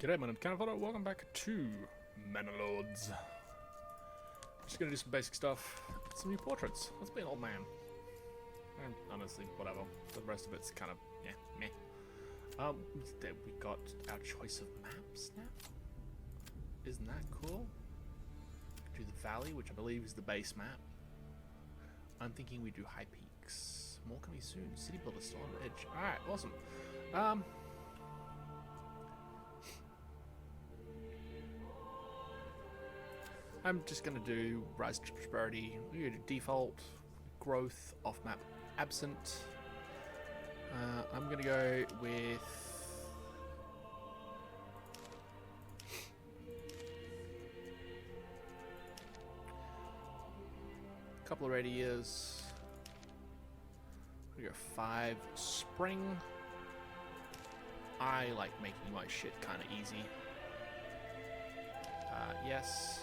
G'day, my name's Canavotto. Welcome back to Manor Lords. Just gonna do some basic stuff. Some new portraits. Let's be an old man. And honestly, whatever. The rest of it's kind of, yeah, meh. There we got our choice of maps now. Isn't that cool? Do the valley, which I believe is the base map. I'm thinking we do high peaks. More coming soon. City builder still on the edge. Alright, awesome. I'm just going to do Rise to Prosperity. We're going to do default, growth, off map, absent. I'm going to go with a couple of 80 years. We go 5 spring. I like making my shit kind of easy. Yes.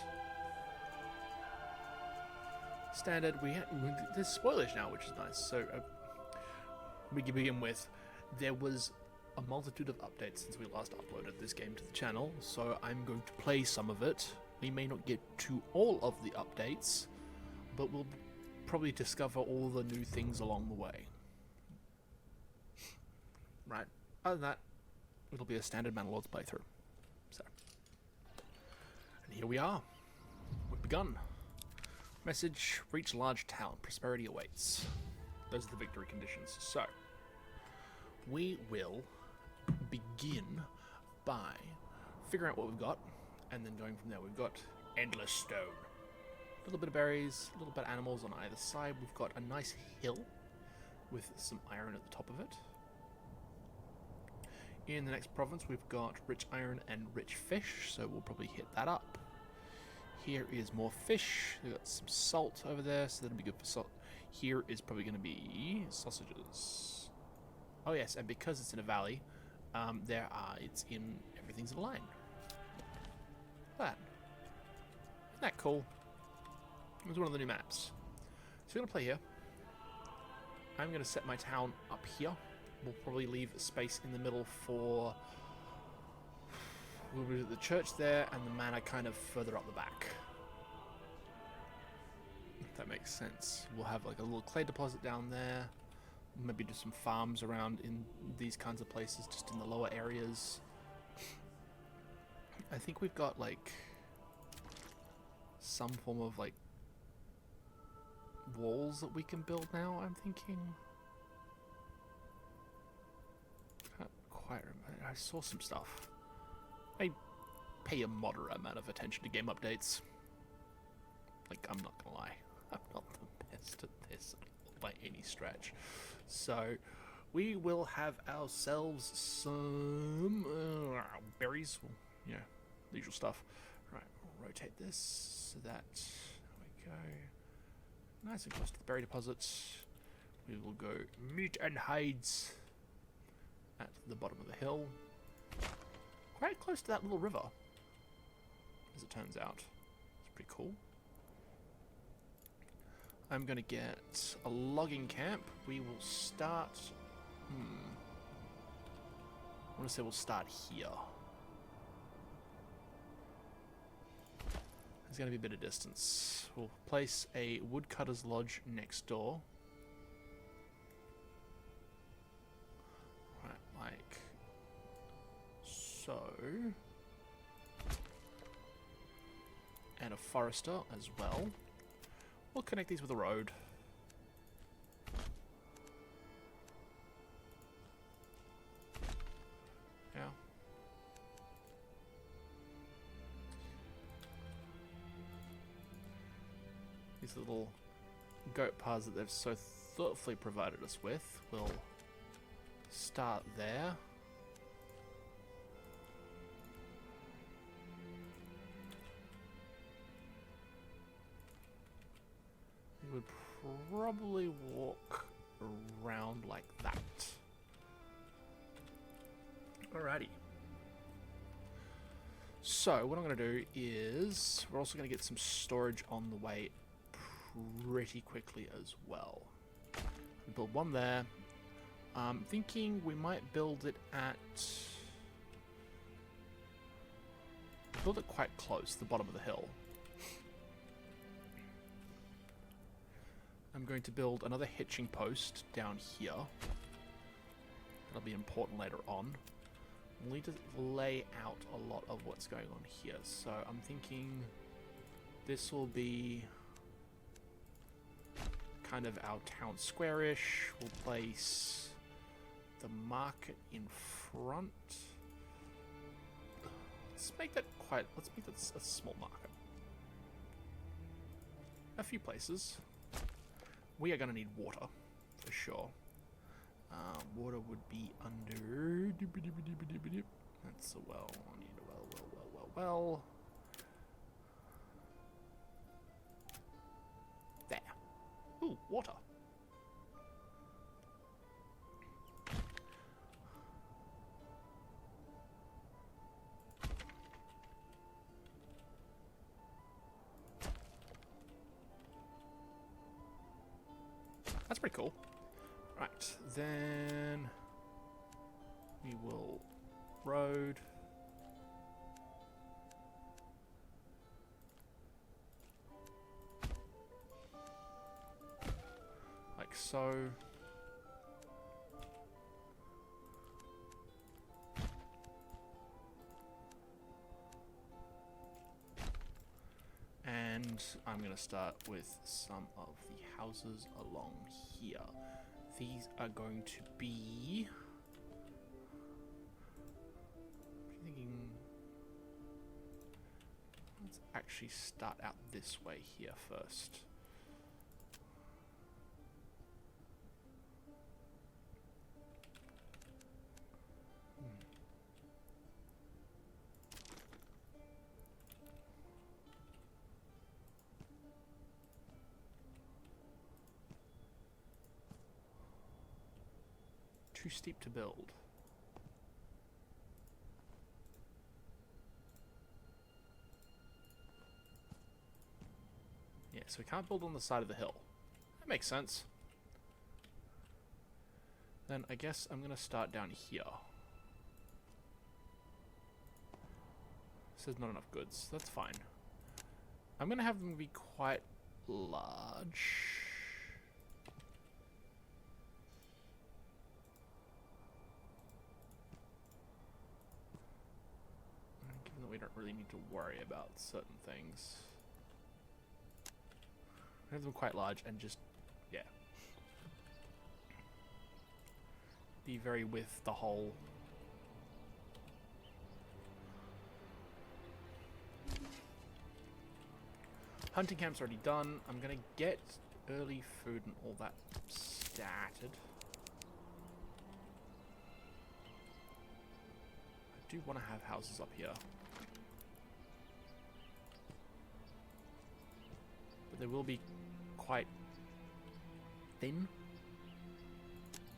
Standard. There's spoilers now, which is nice. So we can begin with. There was a multitude of updates since we last uploaded this game to the channel, so I'm going to play some of it. We may not get to all of the updates, but we'll probably discover all the new things along the way. Right. Other than that, it'll be a standard Manor Lords playthrough. So, and here we are. We've begun. Message, reach large town, prosperity awaits. Those are the victory conditions. So, we will begin by figuring out what we've got, and then going from there. We've got endless stone. A little bit of berries, a little bit of animals on either side. We've got a nice hill with some iron at the top of it. In the next province, we've got rich iron and rich fish, so we'll probably hit that up. Here is more fish. We've got some salt over there, so that'll be good for salt. Here is probably going to be sausages. Oh yes, and because it's in a valley, everything's in a line. Look at that. Isn't that cool? It was one of the new maps. So we're going to play here. I'm going to set my town up here. We'll probably leave space in the middle for... We'll do the church there, and the manor kind of further up the back. If that makes sense. We'll have like a little clay deposit down there. Maybe do some farms around in these kinds of places, just in the lower areas. I think we've got like some form of like walls that we can build now, I'm thinking. Can't quite remember. I saw some stuff. I pay a moderate amount of attention to game updates. Like, I'm not gonna lie. I'm not the best at this by any stretch. So, we will have ourselves some berries. Well, yeah, the usual stuff. Right, we'll rotate this so that, there we go. Nice and close to the berry deposits. We will go meat and hides at the bottom of the hill. Quite close to that little river, as it turns out. It's pretty cool. I'm going to get a logging camp. We will start... I want to say we'll start here. There's going to be a bit of distance. We'll place a woodcutter's lodge next door. Right, like... so, and a forester as well. We'll connect these with a road. Yeah. These little goat paths that they've so thoughtfully provided us with. We'll start there. Would probably walk around like that. Alrighty. So, what I'm going to do is, we're also going to get some storage on the way pretty quickly as well. Build one there. I'm thinking we might build it at build it quite close to the bottom of the hill. I'm going to build another hitching post down here. That'll be important later on. We'll need to lay out a lot of what's going on here. So I'm thinking this will be kind of our town square-ish. We'll place the market in front. Let's make that a small market. A few places. We are going to need water, for sure. Water would be under... That's a well. I need a well. There. Ooh, water. That's pretty cool. Right, then we will road. Like so. And I'm going to start with some of the houses along here. These are going to be... I'm thinking... Let's actually start out this way here first. Too steep to build. Yeah, so we can't build on the side of the hill. That makes sense. Then I guess I'm going to start down here. Says not enough goods. That's fine. I'm going to have them be quite large. We don't really need to worry about certain things. Have them quite large and just, yeah. Be very with the whole. Hunting camp's already done. I'm gonna get early food and all that started. I do want to have houses up here. They will be quite thin.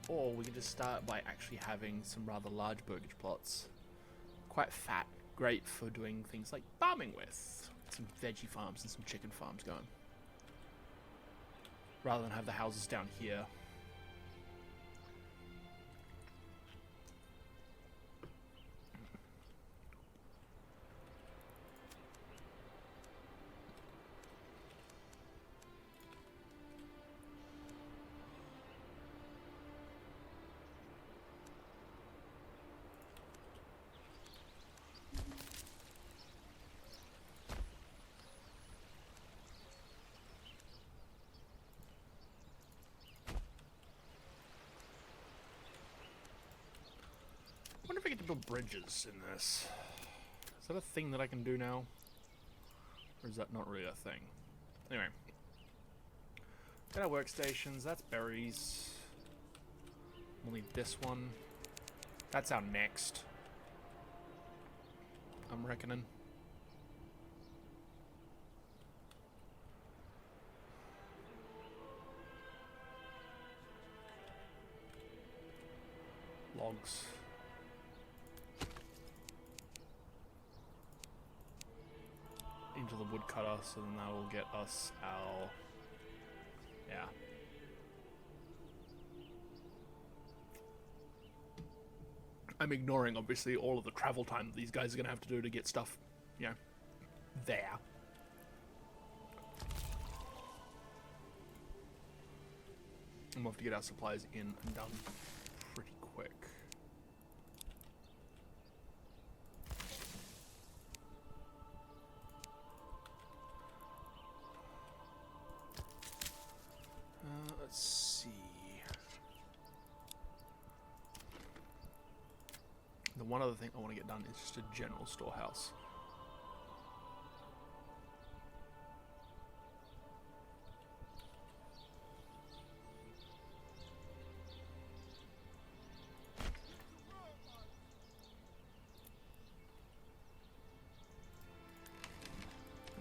Or we can just start by actually having some rather large burgage plots. Quite fat, great for doing things like farming with. Some veggie farms and some chicken farms going. Rather than have the houses down here. I wonder if I get to build bridges in this. Is that a thing that I can do now? Or is that not really a thing? Anyway. Got our workstations, that's berries. We'll need this one. That's our next. I'm reckoning. Logs. Into the woodcutter, so then that will get us our... Yeah. I'm ignoring, obviously, all of the travel time that these guys are going to have to do to get stuff you know, there. And we'll have to get our supplies in and done pretty quick. Let's see. The one other thing I want to get done is just a general storehouse.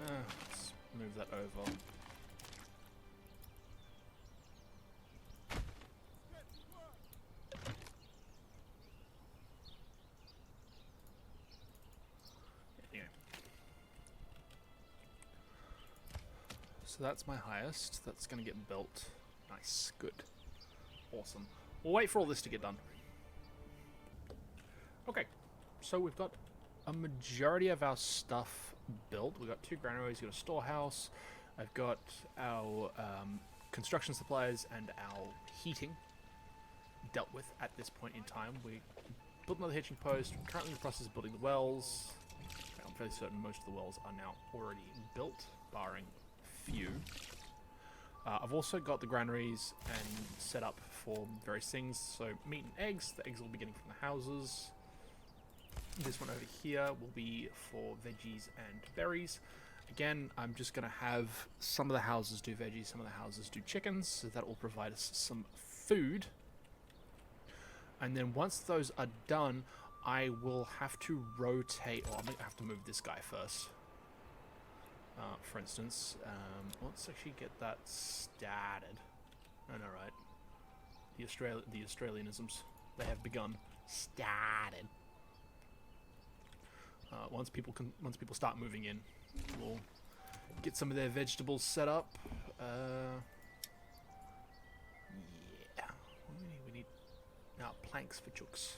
Let's move that over. So that's my highest. That's going to get built. Nice. Good. Awesome. We'll wait for all this to get done. Okay. So we've got a majority of our stuff built. We've got 2 granaries, we've got a storehouse. I've got our construction supplies and our heating dealt with at this point in time. We built another hitching post. We're currently in the process of building the wells. I'm fairly certain most of the wells are now already built, barring few. I've also got the granaries and set up for various things. So meat and eggs. The eggs will be getting from the houses. This one over here will be for veggies and berries. Again, I'm just going to have some of the houses do veggies, some of the houses do chickens, so that will provide us some food. And then once those are done, I will have to rotate, or I might have to move this guy first. For instance, let's actually get that started. I know, right? The Australianisms, they have begun. Started. Once people start moving in, we'll get some of their vegetables set up. Yeah, we need now planks for chooks.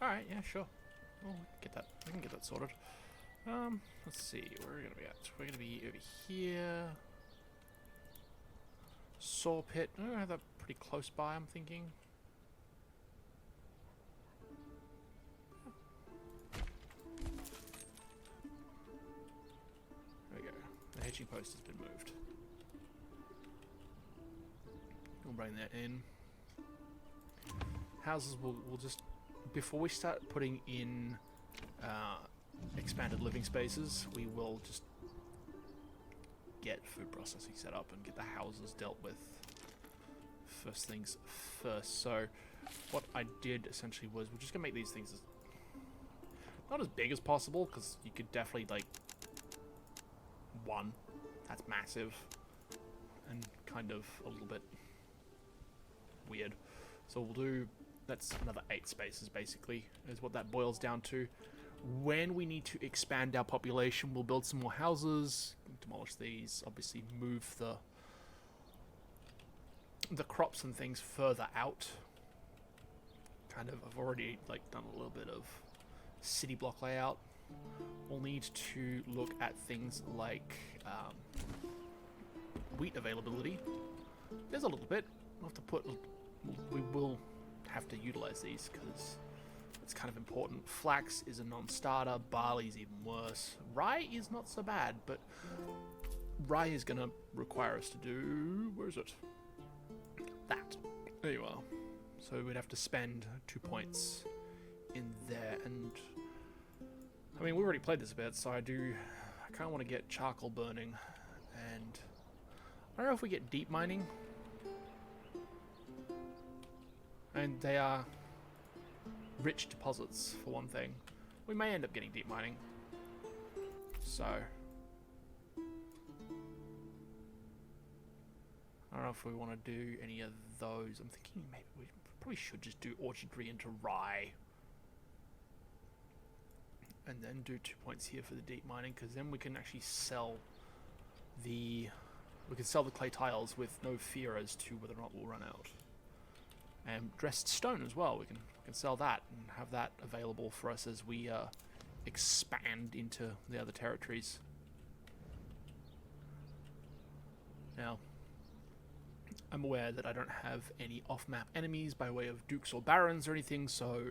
All right, yeah, sure. Oh, get that. I can get that sorted. Let's see, where are we gonna be at? We're gonna be over here. Saw pit. Oh, I have that pretty close by, I'm thinking. There we go. The hitching post has been moved. We'll bring that in. Houses will just, before we start putting in expanded living spaces, we will just get food processing set up and get the houses dealt with first things first. So what I did essentially was we're just gonna make these things not as big as possible, because you could definitely, like, one, that's massive and kind of a little bit weird. So we'll do, that's another 8 spaces basically, is what that boils down to. When we need to expand our population, we'll build some more houses, demolish these, obviously move the crops and things further out. Kind of, I've already, like, done a little bit of city block layout. We'll need to look at things like wheat availability. There's a little bit. We'll have to put, we will have to utilize these because it's kind of important. Flax is a non-starter. Barley is even worse. Rye is not so bad, but rye is going to require us to do... Where is it? That. There you are. So we'd have to spend 2 points in there. And I mean, we already played this a bit, so I kind of want to get charcoal burning. And I don't know if we get deep mining. And they are rich deposits, for one thing. We may end up getting deep mining. So I don't know if we want to do any of those. I'm thinking maybe we probably should just do orchardry into rye. And then do 2 points here for the deep mining, because then we can actually sell the clay tiles with no fear as to whether or not we'll run out. And dressed stone as well. We can sell that and have that available for us as we expand into the other territories. Now, I'm aware that I don't have any off-map enemies by way of dukes or barons or anything, so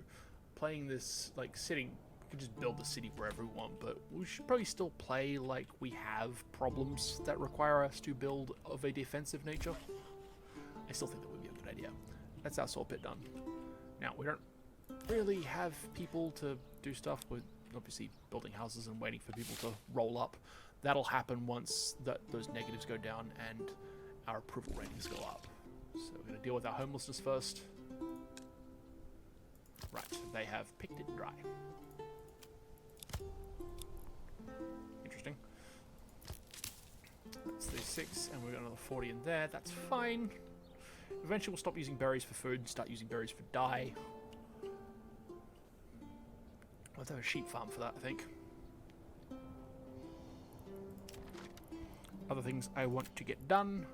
playing this, like, we could just build the city wherever we want, but we should probably still play like we have problems that require us to build of a defensive nature. I still think that would be a good idea. That's our saw pit done. Now, we don't really have people to do stuff. We're obviously building houses and waiting for people to roll up. That'll happen once those negatives go down and our approval ratings go up. So we're going to deal with our homelessness first. Right, they have picked it dry. Interesting. That's 36, and we've got another 40 in there. That's fine. Eventually we'll stop using berries for food and start using berries for dye. We'll have to have a sheep farm for that, I think. Other things I want to get done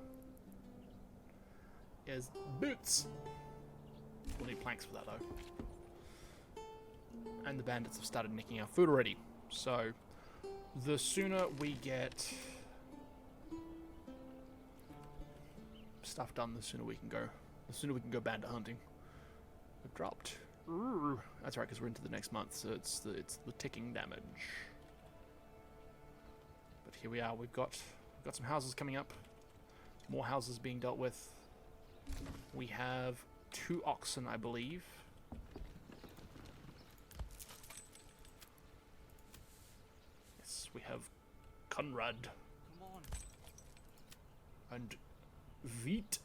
is boots. We'll need planks for that, though. And the bandits have started nicking our food already. So, the sooner we get stuff done, the sooner we can go. The sooner we can go bandit hunting. We've dropped. That's right, because we're into the next month, so it's the ticking damage. But here we are. We've got some houses coming up. More houses being dealt with. We have 2 oxen, I believe. Yes, we have Conrad. Come on. And Veet.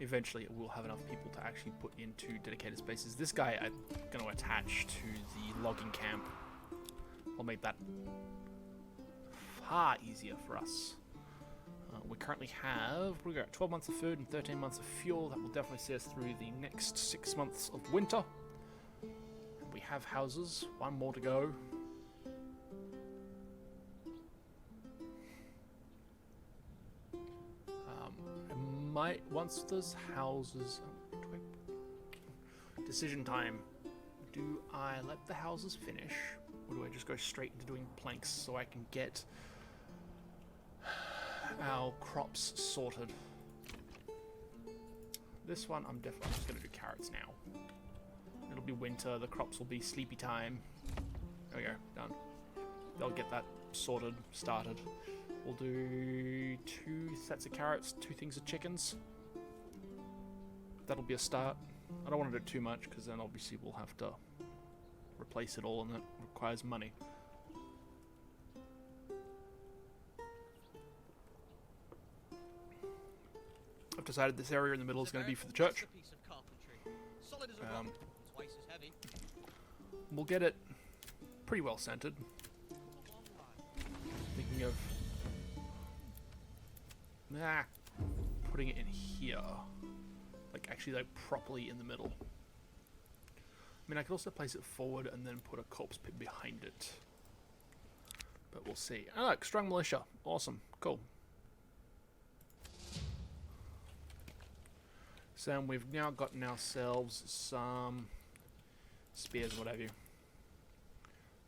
Eventually, we'll have enough people to actually put into dedicated spaces. This guy I'm going to attach to the logging camp. I'll make that far easier for us. We currently have, we got 12 months of food and 13 months of fuel. That will definitely see us through the next 6 months of winter. And we have houses, 1 more to go. Once those houses, decision time. Do I let the houses finish, or do I just go straight into doing planks so I can get our crops sorted? This one, I'm just going to do carrots now. It'll be winter, the crops will be sleepy time. There we go, done. They'll get that sorted, started. We'll do 2 sets of carrots, 2 things of chickens. That'll be a start. I don't want to do too much, because then obviously we'll have to replace it all, and that requires money. I've decided this area in the middle is going to be for the church. We'll get it pretty well centered. Thinking of putting it in here, like actually like properly in the middle. I mean, I could also place it forward and then put a corpse pit behind it, but we'll see. Oh, look, strong militia, awesome, cool. So we've now gotten ourselves some spears, what have you.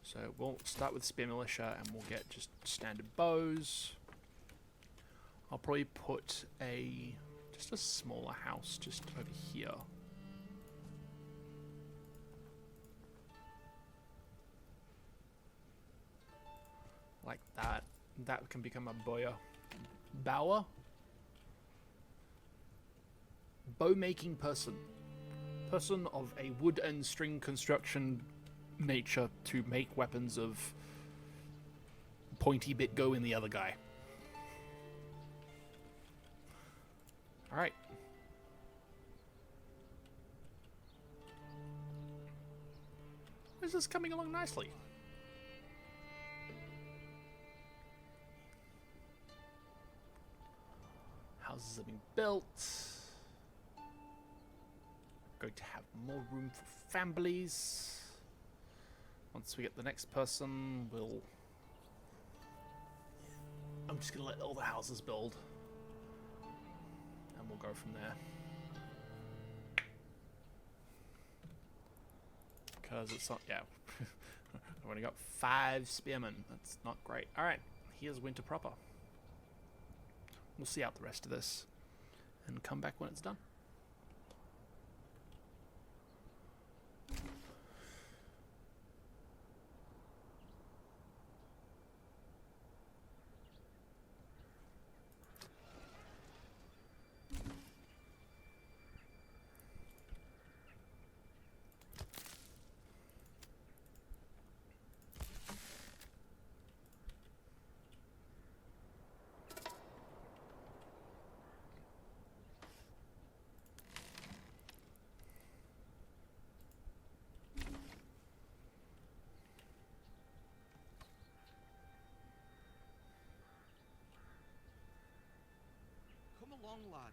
So we'll start with spear militia, and we'll get just standard bows. I'll probably put just a smaller house just over here. Like that. That can become a bower. Bow-making person. Person of a wood and string construction nature to make weapons of pointy bit go in the other guy. Alright. This is coming along nicely. Houses are being built. Going to have more room for families. Once we get the next person, I'm just gonna let all the houses build, and we'll go from there. Because it's not... Yeah. I've only got 5 spearmen. That's not great. Alright, here's winter proper. We'll see out the rest of this and come back when it's done. Along, lad.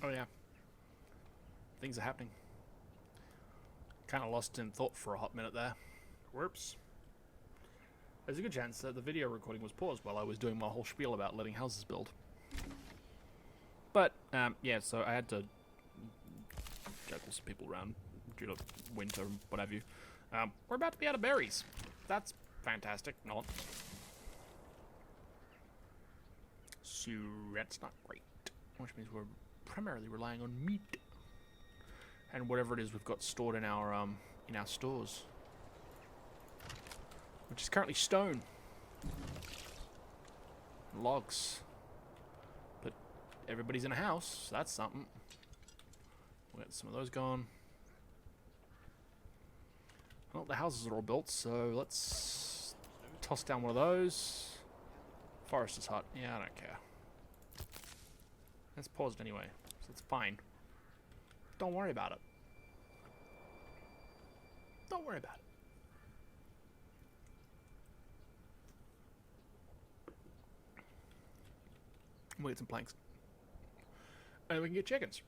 Oh yeah. Things are happening. Kind of lost in thought for a hot minute there. Whoops. There's a good chance that the video recording was paused while I was doing my whole spiel about letting houses build. But, yeah, so I had to juggle some people around due to winter and what have you. We're about to be out of berries. That's fantastic. Not. So, that's not great. Which means we're primarily relying on meat and whatever it is we've got stored in our stores, which is currently stone, logs. But everybody's in a house, so that's something. We'll get some of those gone. Well, the houses are all built, so let's toss down one of those. Forest is hot. Yeah, I don't care. It's paused anyway, so it's fine. Don't worry about it. Don't worry about it. We'll get some planks. And we can get chickens.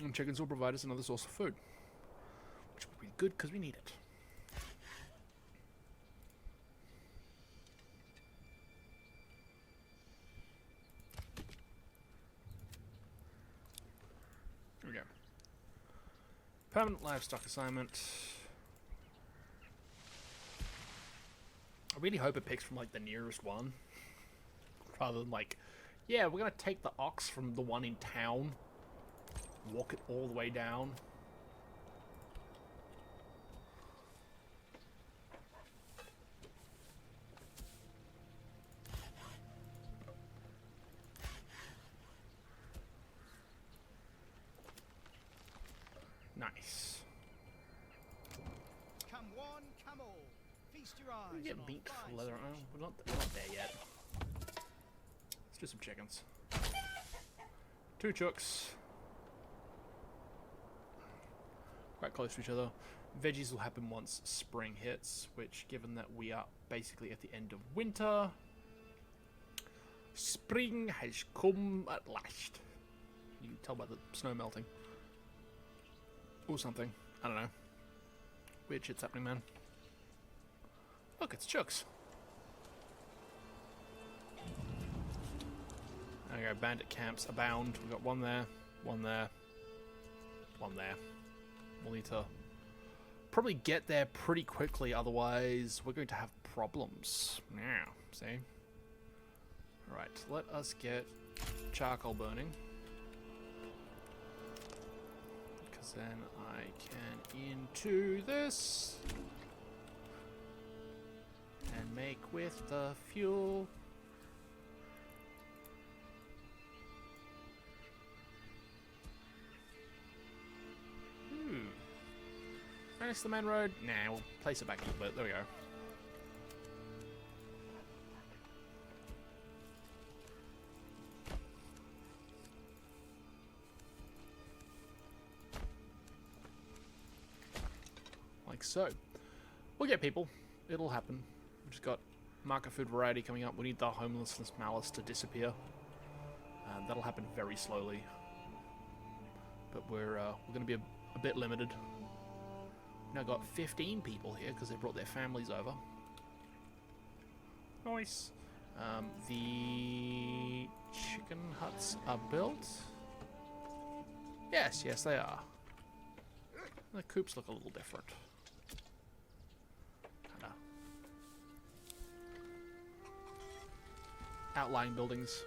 And chickens will provide us another source of food. Which will be good because we need it. Here we go. Permanent livestock assignment. I really hope it picks from like the nearest one. Rather than like, yeah, we're gonna take the ox from the one in town, walk it all the way down. Nice. Come one, come all. Feast your eyes. We get on meat our for fine leather. sweet Oh, we're not there yet. Let's do some chickens. 2 chooks. Quite close to each other. Veggies will happen once spring hits, which, given that we are basically at the end of winter, spring has come at last. You can tell by the snow melting. Or something. I don't know. Weird shit's happening, man. Look, it's chooks. There we go, bandit camps abound. We've got one there, one there, one there. We'll need to probably get there pretty quickly, otherwise we're going to have problems. Yeah, see? Alright. Right, let us get charcoal burning. Because then I can into this and make with the fuel. Finish the main road? Nah, we'll place it back a little bit. There we go. Like so. We'll get people. It'll happen. We've just got market food variety coming up. We need the homelessness malice to disappear. That'll happen very slowly. But we're going to be a bit limited. Now got 15 people here because they brought their families over. Nice. The chicken huts are built. Yes, yes they are. The coops look a little different. Kinda. Outlying buildings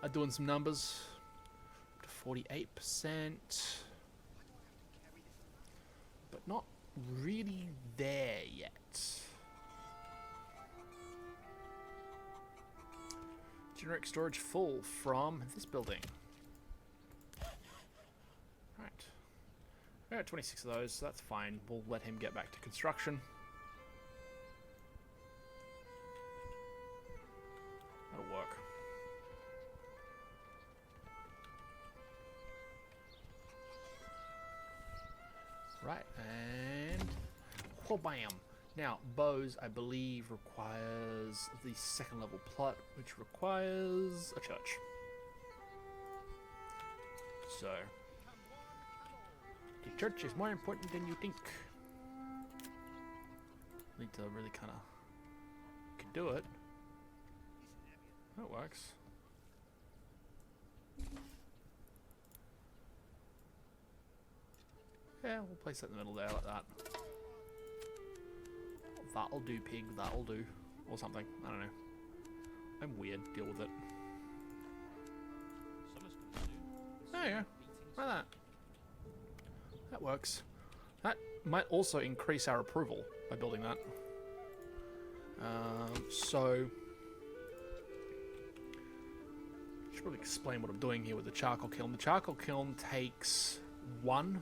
are doing some numbers. Up to 48%. But not really there yet. Generic storage full from this building. Right. We got 26 of those, so that's fine. We'll let him get back to construction. That'll work. Right, and wha-bam. Now, Bose, I believe, requires the second level plot, which requires a church. So, the church is more important than you think. Need to really kind of can do it. That works. Yeah, we'll place it in the middle there like that. That'll do, pig, that'll do. Or something, I don't know. I'm weird, deal with it. There you go, like that. That works. That might also increase our approval by building that. So... I should probably explain what I'm doing here with the charcoal kiln. The charcoal kiln takes 1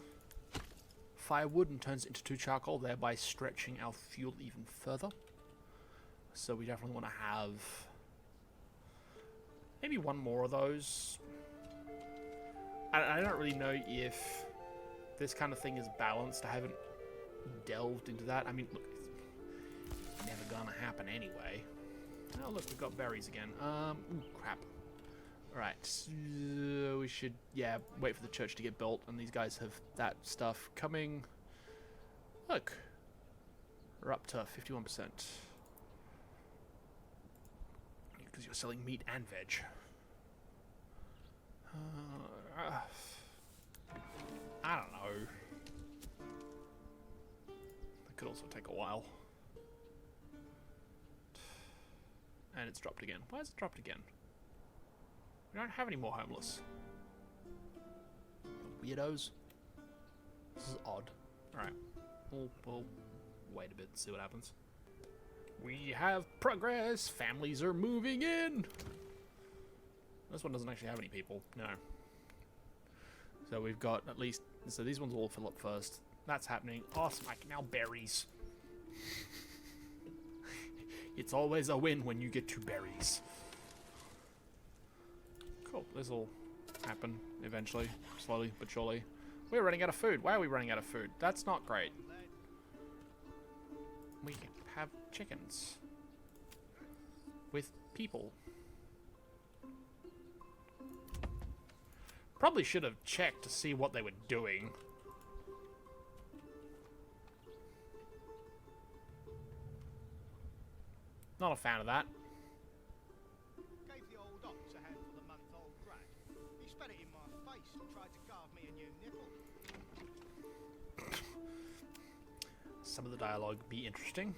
firewood and turns it into 2 charcoal, thereby stretching our fuel even further. So we definitely want to have maybe 1 more of those. I don't really know if this kind of thing is balanced. I haven't delved into that. I mean, look, it's never gonna happen anyway. Oh, look, we've got berries again. Ooh, crap. Alright, so we should, yeah, wait for the church to get built, and these guys have that stuff coming. Look, we're up to 51%. Because you're selling meat and veg. I don't know. That could also take a while. And it's dropped again. Why is it dropped again? We don't have any more homeless. Weirdos. This is odd. Alright. We'll wait a bit and see what happens. We have progress! Families are moving in! This one doesn't actually have any people. No. So we've got at least... So these ones will all fill up first. That's happening. Awesome. I can now berries. It's always a win when you get 2 berries. Cool. This will happen eventually. Slowly but surely. We're running out of food. Why are we running out of food? That's not great. We have chickens. With people. Probably should have checked to see what they were doing. Not a fan of that. Gave the old ox a handful of month-old brat. He spat it in my face and tried to carve me a new nipple. Some of the dialogue be interesting.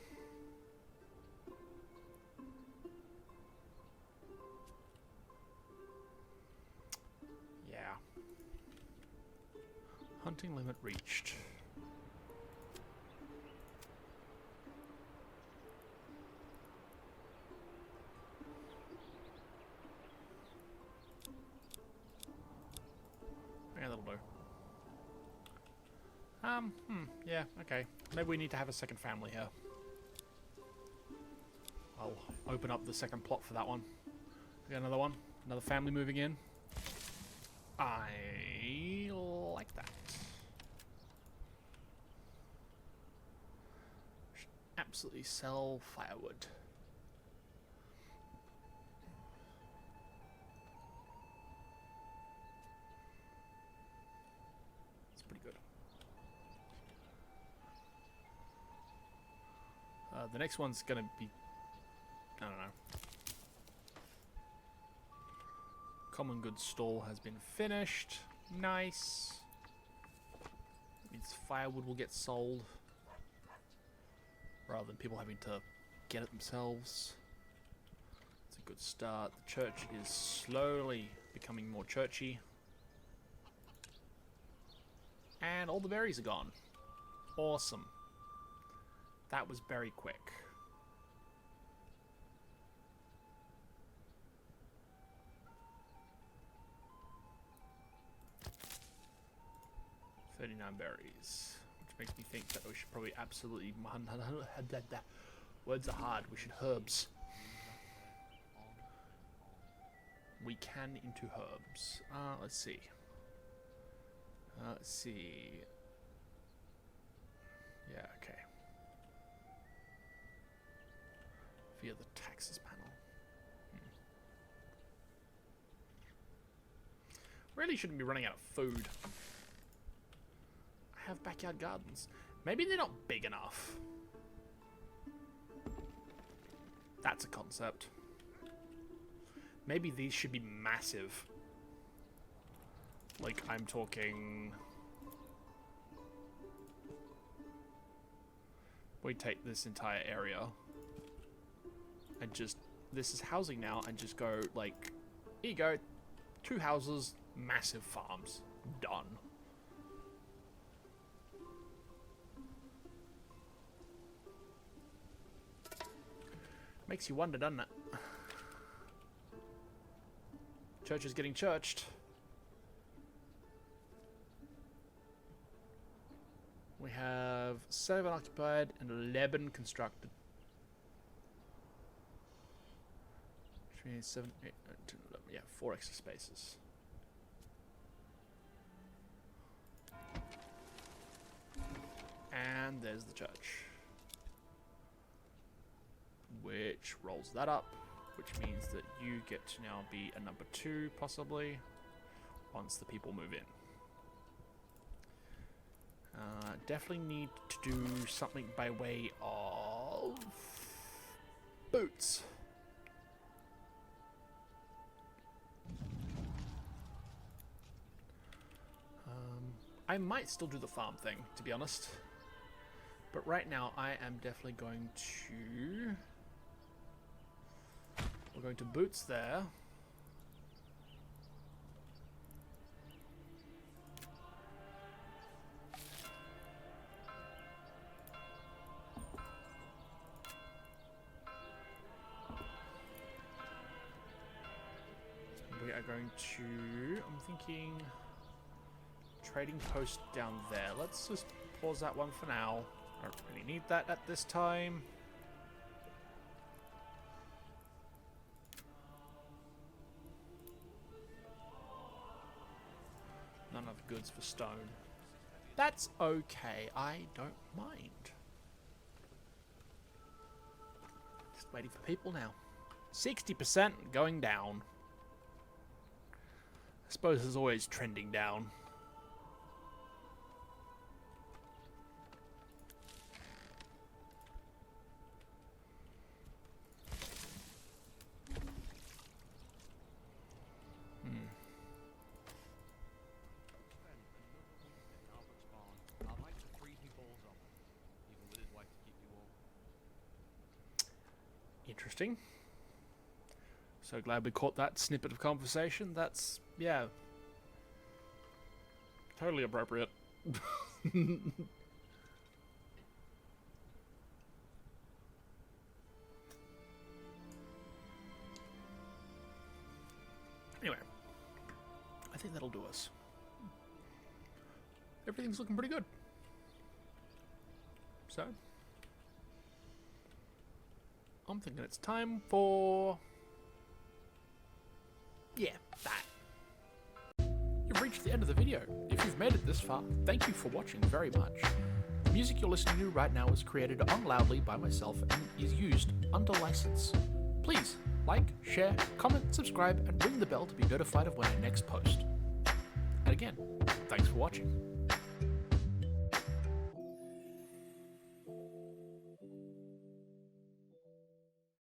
Hunting limit reached. Yeah, that'll do. Yeah, okay. Maybe we need to have a second family here. I'll open up the second plot for that one. We got another one. Another family moving in. I like that. Should absolutely sell firewood. It's pretty good. The next one's gonna be, I don't know. Common goods stall has been finished. Nice. Means firewood will get sold rather than people having to get it themselves. It's a good start. The church is slowly becoming more churchy. And all the berries are gone. Awesome. That was very quick. $39 berries, which makes me think that we should probably absolutely words are hard. We should herbs. We can into herbs. Let's see. Let's see. Yeah, okay. Via the taxes panel. Really shouldn't be running out of food. I have backyard gardens. Maybe they're not big enough. That's a concept. Maybe these should be massive. Like, I'm talking... We take this entire area and just... This is housing now, and just go, like... Here you go. 2 houses, massive farms. Done. Makes you wonder, doesn't it? Church is getting churched. We have 7 occupied and 11 constructed. Which means 7, 8, 9, 10, 11. Yeah, 4 extra spaces. And there's the church. Which rolls that up, which means that you get to now be a number 2, possibly, once the people move in. Definitely need to do something by way of boots. I might still do the farm thing, to be honest. But right now, I am definitely going to... We're going to boots there. We are going to... I'm thinking... Trading post down there. Let's just pause that one for now. I don't really need that at this time. None of the goods for stone. That's okay. I don't mind. Just waiting for people now. 60% going down. I suppose it's always trending down. Interesting. So glad we caught that snippet of conversation. That's, yeah, totally appropriate. Anyway, I think that'll do us. Everything's looking pretty good. So, I'm thinking it's time for... yeah, that. You've reached the end of the video. If you've made it this far, thank you for watching very much. The music you're listening to right now is created on Loudly by myself and is used under license. Please like, share, comment, subscribe, and ring the bell to be notified of when I next post. And again, thanks for watching.